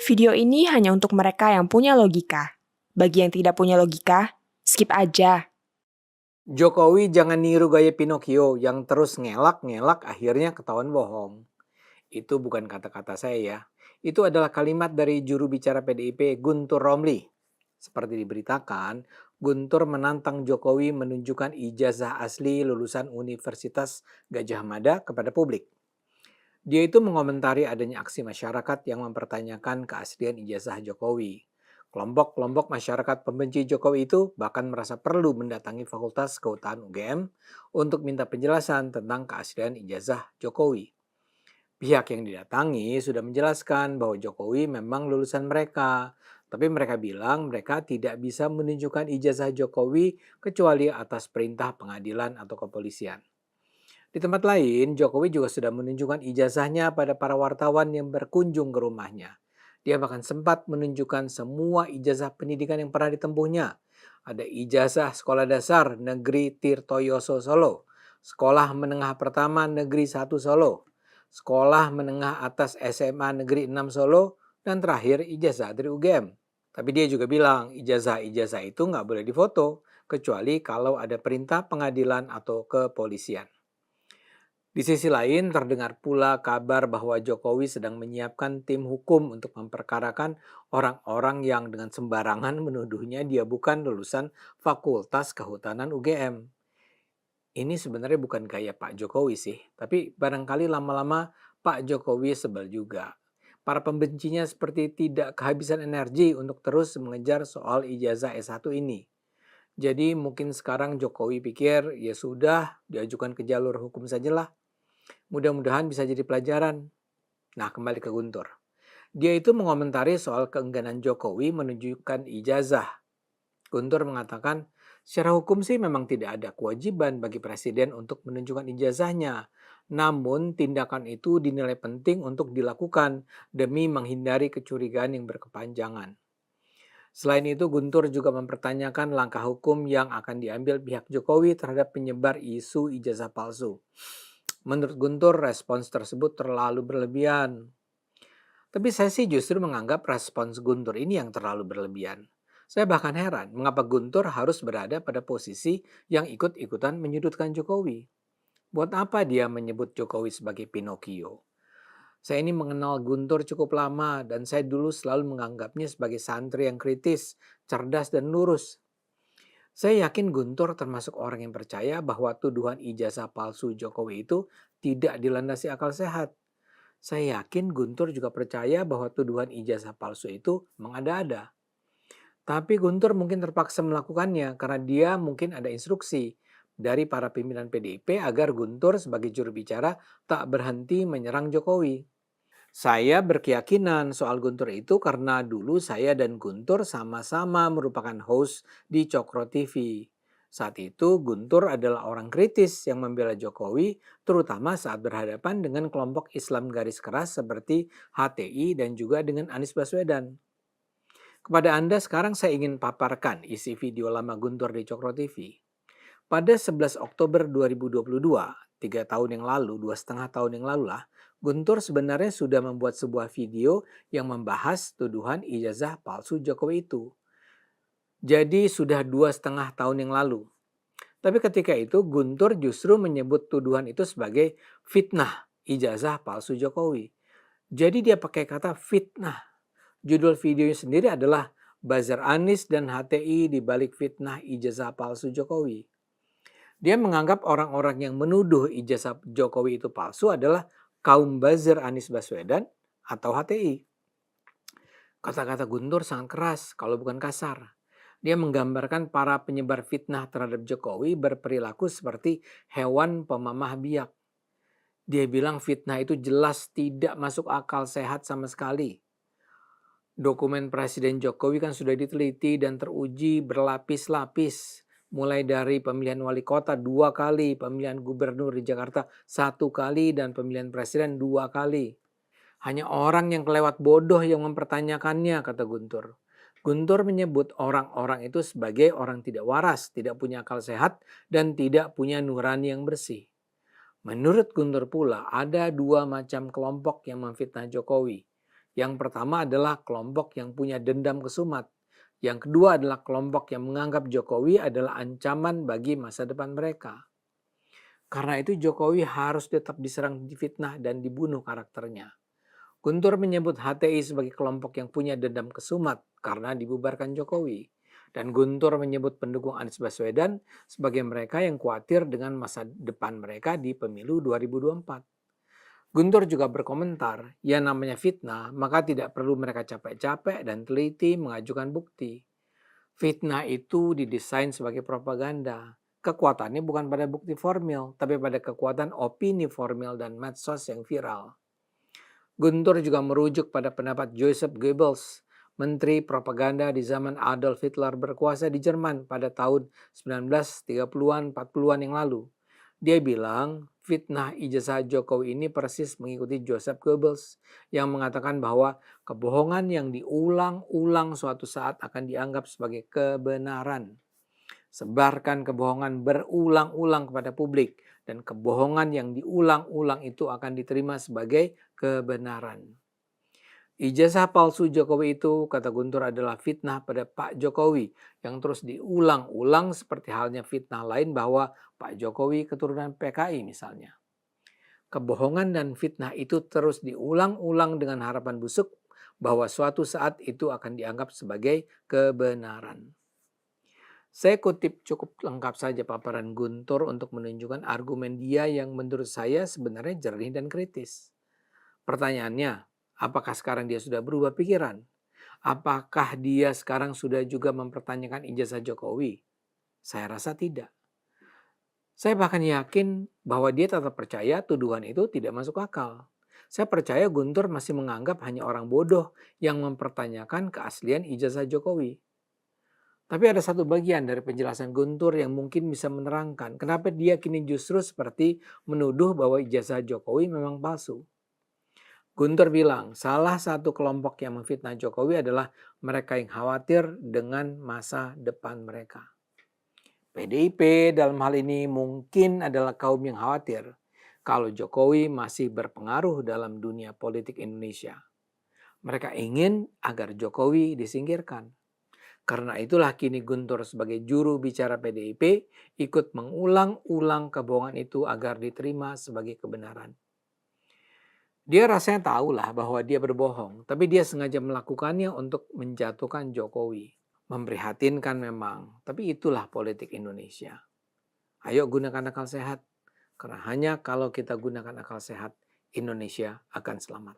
Video ini hanya untuk mereka yang punya logika. Bagi yang tidak punya logika, skip aja. Jokowi jangan niru gaya Pinocchio yang terus ngelak-ngelak akhirnya ketahuan bohong. Itu bukan kata-kata saya ya. Itu adalah kalimat dari juru bicara PDIP Guntur Romli. Seperti diberitakan, Guntur menantang Jokowi menunjukkan ijazah asli lulusan Universitas Gajah Mada kepada publik. Dia itu mengomentari adanya aksi masyarakat yang mempertanyakan keaslian ijazah Jokowi. Kelompok-kelompok masyarakat pembenci Jokowi itu bahkan merasa perlu mendatangi Fakultas Kehutanan UGM untuk minta penjelasan tentang keaslian ijazah Jokowi. Pihak yang didatangi sudah menjelaskan bahwa Jokowi memang lulusan mereka, tapi mereka bilang mereka tidak bisa menunjukkan ijazah Jokowi kecuali atas perintah pengadilan atau kepolisian. Di tempat lain, Jokowi juga sudah menunjukkan ijazahnya pada para wartawan yang berkunjung ke rumahnya. Dia bahkan sempat menunjukkan semua ijazah pendidikan yang pernah ditempuhnya. Ada ijazah sekolah dasar Negeri Tirtoyoso Solo, sekolah menengah pertama Negeri 1 Solo, sekolah menengah atas SMA Negeri 6 Solo, dan terakhir ijazah dari UGM. Tapi dia juga bilang ijazah-ijazah itu nggak boleh difoto, kecuali kalau ada perintah pengadilan atau kepolisian. Di sisi lain, terdengar pula kabar bahwa Jokowi sedang menyiapkan tim hukum untuk memperkarakan orang-orang yang dengan sembarangan menuduhnya dia bukan lulusan Fakultas Kehutanan UGM. Ini sebenarnya bukan gaya Pak Jokowi sih, tapi barangkali lama-lama Pak Jokowi sebel juga. Para pembencinya seperti tidak kehabisan energi untuk terus mengejar soal ijazah S1 ini. Jadi mungkin sekarang Jokowi pikir ya sudah diajukan ke jalur hukum sajalah. Mudah-mudahan bisa jadi pelajaran. Nah, kembali ke Guntur. Dia itu mengomentari soal keengganan Jokowi menunjukkan ijazah. Guntur mengatakan, secara hukum sih memang tidak ada kewajiban bagi presiden untuk menunjukkan ijazahnya. Namun, tindakan itu dinilai penting untuk dilakukan demi menghindari kecurigaan yang berkepanjangan. Selain itu, Guntur juga mempertanyakan langkah hukum yang akan diambil pihak Jokowi terhadap penyebar isu ijazah palsu. Menurut Guntur, respons tersebut terlalu berlebihan. Tapi saya sih justru menganggap respons Guntur ini yang terlalu berlebihan. Saya bahkan heran mengapa Guntur harus berada pada posisi yang ikut-ikutan menyudutkan Jokowi. Buat apa dia menyebut Jokowi sebagai Pinocchio? Saya ini mengenal Guntur cukup lama dan saya dulu selalu menganggapnya sebagai santri yang kritis, cerdas dan lurus. Saya yakin Guntur termasuk orang yang percaya bahwa tuduhan ijazah palsu Jokowi itu tidak dilandasi akal sehat. Saya yakin Guntur juga percaya bahwa tuduhan ijazah palsu itu mengada-ada. Tapi Guntur mungkin terpaksa melakukannya karena dia mungkin ada instruksi dari para pimpinan PDIP agar Guntur sebagai juru bicara tak berhenti menyerang Jokowi. Saya berkeyakinan soal Guntur itu karena dulu saya dan Guntur sama-sama merupakan host di Cokro TV. Saat itu Guntur adalah orang kritis yang membela Jokowi, terutama saat berhadapan dengan kelompok Islam garis keras seperti HTI dan juga dengan Anies Baswedan. Kepada Anda sekarang saya ingin paparkan isi video lama Guntur di Cokro TV. Pada 11 Oktober 2022, 3 tahun yang lalu, 2,5 tahun yang lalu lah, Guntur sebenarnya sudah membuat sebuah video yang membahas tuduhan ijazah palsu Jokowi itu. Jadi sudah 2,5 tahun yang lalu. Tapi ketika itu Guntur justru menyebut tuduhan itu sebagai fitnah ijazah palsu Jokowi. Jadi dia pakai kata fitnah. Judul videonya sendiri adalah Buzzer Anies dan HTI di balik fitnah ijazah palsu Jokowi. Dia menganggap orang-orang yang menuduh ijazah Jokowi itu palsu adalah kaum buzzer Anies Baswedan atau HTI. Kata-kata Guntur sangat keras kalau bukan kasar. Dia menggambarkan para penyebar fitnah terhadap Jokowi berperilaku seperti hewan pemamah biak. Dia bilang fitnah itu jelas tidak masuk akal sehat sama sekali. Dokumen Presiden Jokowi kan sudah diteliti dan teruji berlapis-lapis. Mulai dari pemilihan wali kota 2 kali, pemilihan gubernur di Jakarta 1 kali, dan pemilihan presiden 2 kali. Hanya orang yang kelewat bodoh yang mempertanyakannya, kata Guntur. Guntur menyebut orang-orang itu sebagai orang tidak waras, tidak punya akal sehat, dan tidak punya nurani yang bersih. Menurut Guntur pula, ada 2 macam kelompok yang memfitnah Jokowi. Yang pertama adalah kelompok yang punya dendam kesumat. Yang kedua adalah kelompok yang menganggap Jokowi adalah ancaman bagi masa depan mereka. Karena itu Jokowi harus tetap diserang, difitnah, dan dibunuh karakternya. Guntur menyebut HTI sebagai kelompok yang punya dendam kesumat karena dibubarkan Jokowi. Dan Guntur menyebut pendukung Anies Baswedan sebagai mereka yang khawatir dengan masa depan mereka di pemilu 2024. Guntur juga berkomentar, ya namanya fitnah, maka tidak perlu mereka capek-capek dan teliti mengajukan bukti. Fitnah itu didesain sebagai propaganda. Kekuatannya bukan pada bukti formil, tapi pada kekuatan opini formil dan medsos yang viral. Guntur juga merujuk pada pendapat Joseph Goebbels, menteri propaganda di zaman Adolf Hitler berkuasa di Jerman pada tahun 1930-an 40-an yang lalu. Dia bilang fitnah ijazah Jokowi ini persis mengikuti Joseph Goebbels yang mengatakan bahwa kebohongan yang diulang-ulang suatu saat akan dianggap sebagai kebenaran. Sebarkan kebohongan berulang-ulang kepada publik dan kebohongan yang diulang-ulang itu akan diterima sebagai kebenaran. Ijazah palsu Jokowi itu, kata Guntur, adalah fitnah pada Pak Jokowi yang terus diulang-ulang seperti halnya fitnah lain bahwa Pak Jokowi keturunan PKI misalnya. Kebohongan dan fitnah itu terus diulang-ulang dengan harapan busuk bahwa suatu saat itu akan dianggap sebagai kebenaran. Saya kutip cukup lengkap saja paparan Guntur untuk menunjukkan argumen dia yang menurut saya sebenarnya jernih dan kritis. Pertanyaannya, apakah sekarang dia sudah berubah pikiran? Apakah dia sekarang sudah juga mempertanyakan ijazah Jokowi? Saya rasa tidak. Saya bahkan yakin bahwa dia tetap percaya tuduhan itu tidak masuk akal. Saya percaya Guntur masih menganggap hanya orang bodoh yang mempertanyakan keaslian ijazah Jokowi. Tapi ada satu bagian dari penjelasan Guntur yang mungkin bisa menerangkan kenapa dia kini justru seperti menuduh bahwa ijazah Jokowi memang palsu. Guntur bilang salah satu kelompok yang memfitnah Jokowi adalah mereka yang khawatir dengan masa depan mereka. PDIP dalam hal ini mungkin adalah kaum yang khawatir kalau Jokowi masih berpengaruh dalam dunia politik Indonesia. Mereka ingin agar Jokowi disingkirkan. Karena itulah kini Guntur sebagai juru bicara PDIP ikut mengulang-ulang kebohongan itu agar diterima sebagai kebenaran. Dia rasanya tahulah bahwa dia berbohong, tapi dia sengaja melakukannya untuk menjatuhkan Jokowi. Memprihatinkan memang, tapi itulah politik Indonesia. Ayo gunakan akal sehat, karena hanya kalau kita gunakan akal sehat, Indonesia akan selamat.